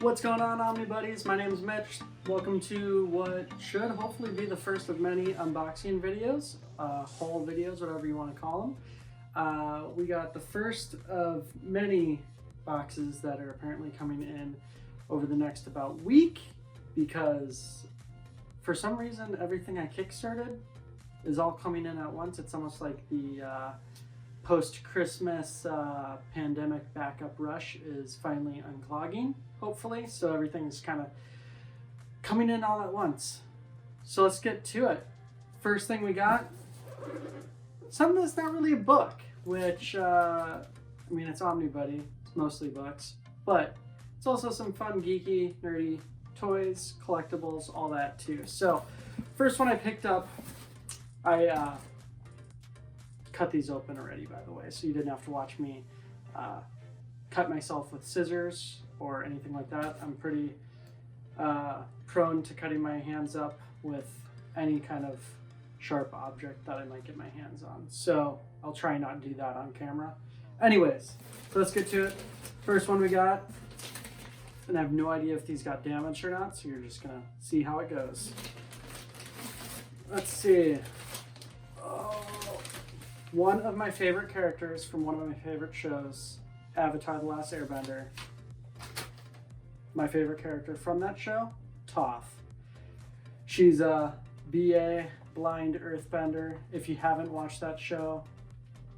What's going on, Omnibuddies? My name is Mitch. Welcome to what should hopefully be the first of many unboxing videos, haul videos, whatever you want to call them. We got the first of many boxes that are apparently coming in over the next about week, because for some reason everything I kickstarted is all coming in at once. It's almost like the post-Christmas pandemic backup rush is finally unclogging, hopefully. So everything's kind of coming in all at once. So let's get to it. First thing we got, something that's not really a book, which, I mean, it's Omnibuddy, it's mostly books, but it's also some fun, geeky, nerdy toys, collectibles, all that too. So first one I picked up, I cut these open already, by the way, so you didn't have to watch me cut myself with scissors or anything like that. I'm pretty prone to cutting my hands up with any kind of sharp object that I might get my hands on, so I'll try not to do that on camera. Anyways, so let's get to it. First one we got, and I have no idea if these got damaged or not, so you're just gonna see how it goes. Let's see. One of my favorite characters from one of my favorite shows, Avatar: The Last Airbender. My favorite character from that show, Toph. She's a BA, blind earthbender. If you haven't watched that show,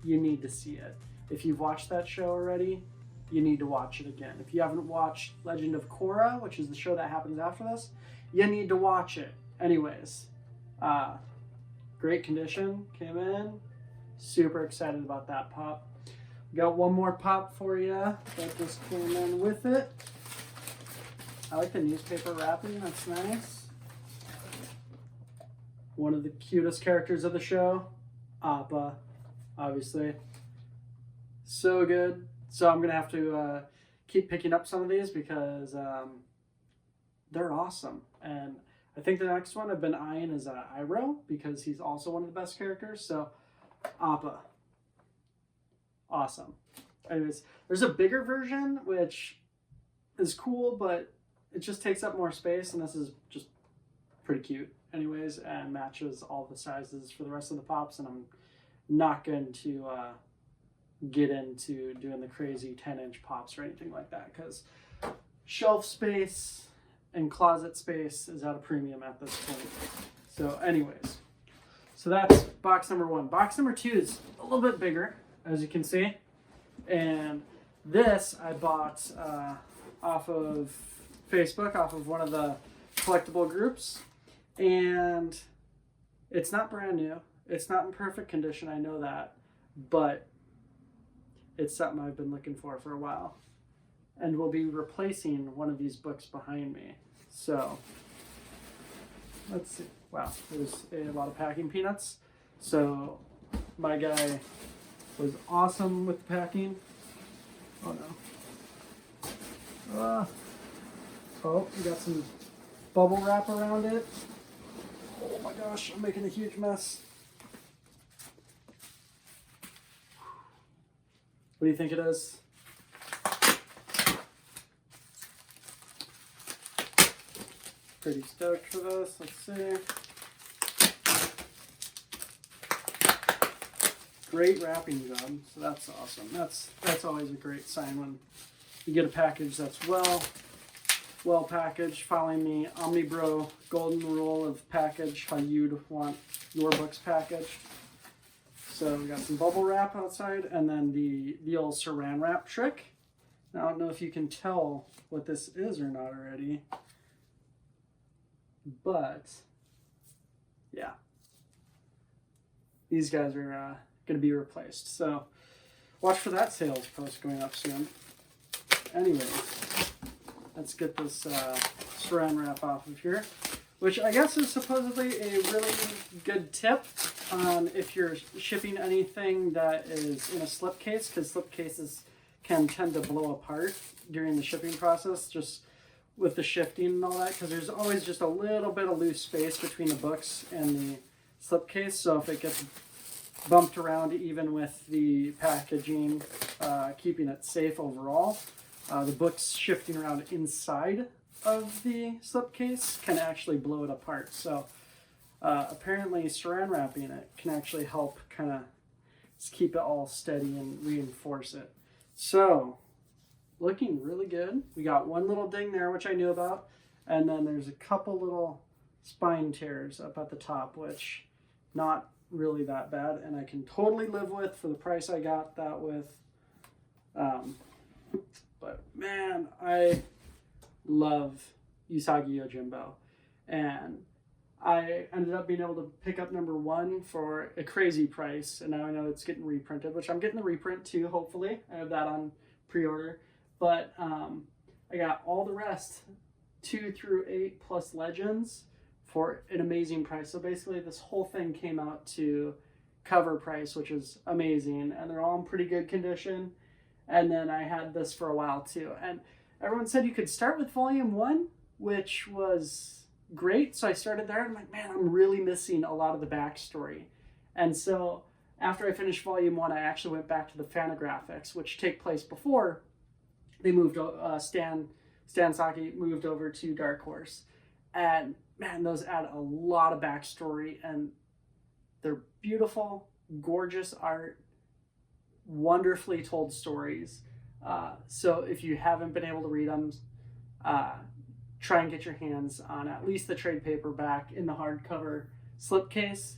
you need to see it. If you've watched that show already, you need to watch it again. If you haven't watched Legend of Korra, which is the show that happens after this, you need to watch it. Anyways, great condition, came in. Super excited about that pop. Got one more pop for you that just came in with it. I like the newspaper wrapping, that's nice. One of the cutest characters of the show, Appa, obviously. So good. So I'm gonna have to keep picking up some of these because they're awesome. And I think the next one I've been eyeing is Iroh, because he's also one of the best characters. So Appa, awesome. Anyways, there's a bigger version which is cool, but it just takes up more space, and this is just pretty cute anyways, and matches all the sizes for the rest of the pops. And I'm not going to get into doing the crazy 10-inch pops or anything like that, because shelf space and closet space is at a premium at this point. So anyways, so that's box number one. Box number two is a little bit bigger, as you can see. And this I bought off of Facebook, off of one of the collectible groups. And it's not brand new. It's not in perfect condition, I know that. But it's something I've been looking for a while. And we'll be replacing one of these books behind me. So let's see. Wow, there's a lot of packing peanuts. So my guy was awesome with the packing. Oh no. Oh, we got some bubble wrap around it. Oh my gosh, I'm making a huge mess. What do you think it is? Pretty stoked for this. Let's see. Great wrapping job, so that's awesome. That's always a great sign when you get a package that's well packaged, following the Omnibro golden rule of package how you'd want your books packaged. So we got some bubble wrap outside, and then the old saran wrap trick. Now, I don't know if you can tell what this is or not already, but yeah, these guys are going to be replaced. So watch for that sales post going up soon. Anyways, let's get this saran wrap off of here, which I guess is supposedly a really good tip on if you're shipping anything that is in a slipcase, because slipcases can tend to blow apart during the shipping process, just with the shifting and all that, because there's always just a little bit of loose space between the books and the slipcase. So if it gets bumped around, even with the packaging, keeping it safe overall, the books shifting around inside of the slipcase can actually blow it apart. So apparently saran wrapping it can actually help kind of keep it all steady and reinforce it. So looking really good. We got one little ding there, which I knew about, and then there's a couple little spine tears up at the top, which not really that bad, and I can totally live with for the price I got that with. But man, I love Usagi Yojimbo, and I ended up being able to pick up #1 for a crazy price, and now I know it's getting reprinted, which I'm getting the reprint too, hopefully. I have that on pre-order, but I got all the rest, 2 through 8 plus Legends, for an amazing price. So basically this whole thing came out to cover price, which is amazing, and they're all in pretty good condition. And then I had this for a while too, and everyone said you could start with volume 1, which was great. So I started there, and I'm like, man, I'm really missing a lot of the backstory. And so after I finished volume 1, I actually went back to the Fantagraphics, which take place before they moved, Stan Sakai moved over to Dark Horse. And man, those add a lot of backstory, and they're beautiful, gorgeous art, wonderfully told stories. So if you haven't been able to read them, try and get your hands on at least the trade paperback in the hardcover slipcase.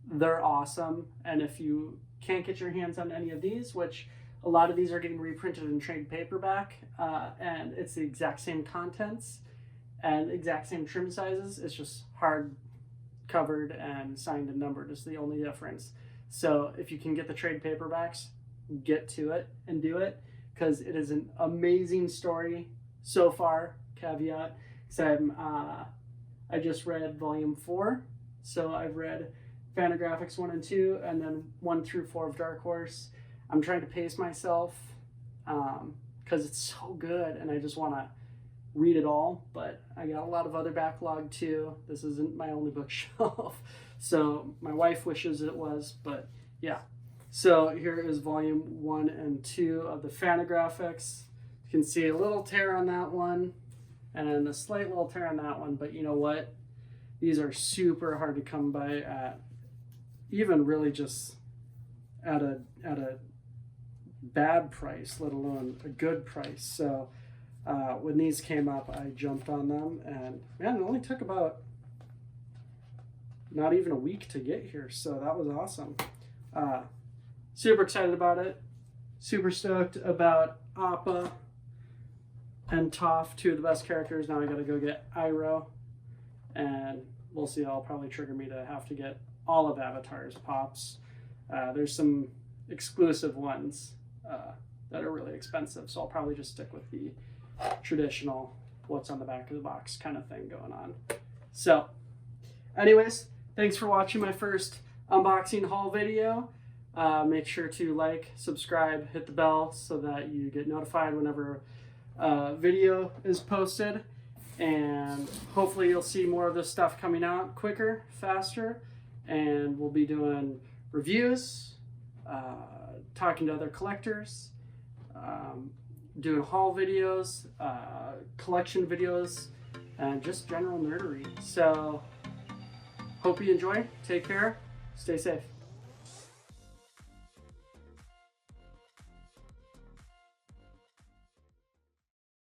They're awesome. And if you can't get your hands on any of these, which a lot of these are getting reprinted in trade paperback, and it's the exact same contents and exact same trim sizes, it's just hard covered and signed and numbered is the only difference. So if you can get the trade paperbacks, get to it and do it, because it is an amazing story so far. Caveat, because I just read volume 4, so I've read Fantagraphics 1 and 2, and then 1 through 4 of Dark Horse. I'm trying to pace myself because it's so good, and I just want to read it all, but I got a lot of other backlog too. This isn't my only bookshelf, so my wife wishes it was, but yeah. So here is volume 1 and 2 of the Fantagraphics. You can see a little tear on that one and a slight little tear on that one, but you know what? These are super hard to come by at, even really just at a bad price, let alone a good price. So when these came up, I jumped on them, and man, it only took about not even a week to get here, so that was awesome. Super excited about it. Super stoked about Appa and Toph, 2 of the best characters. Now I gotta go get Iroh, and we'll see. That'll probably trigger me to have to get all of Avatar's pops. There's some exclusive ones that are really expensive, so I'll probably just stick with the traditional what's on the back of the box kind of thing going on. So anyways, thanks for watching my first unboxing haul video. Make sure to like, subscribe, hit the bell so that you get notified whenever a video is posted, and hopefully you'll see more of this stuff coming out quicker, faster, and we'll be doing reviews, talking to other collectors, doing haul videos, collection videos, and just general nerdery. So hope you enjoy. Take care. Stay safe.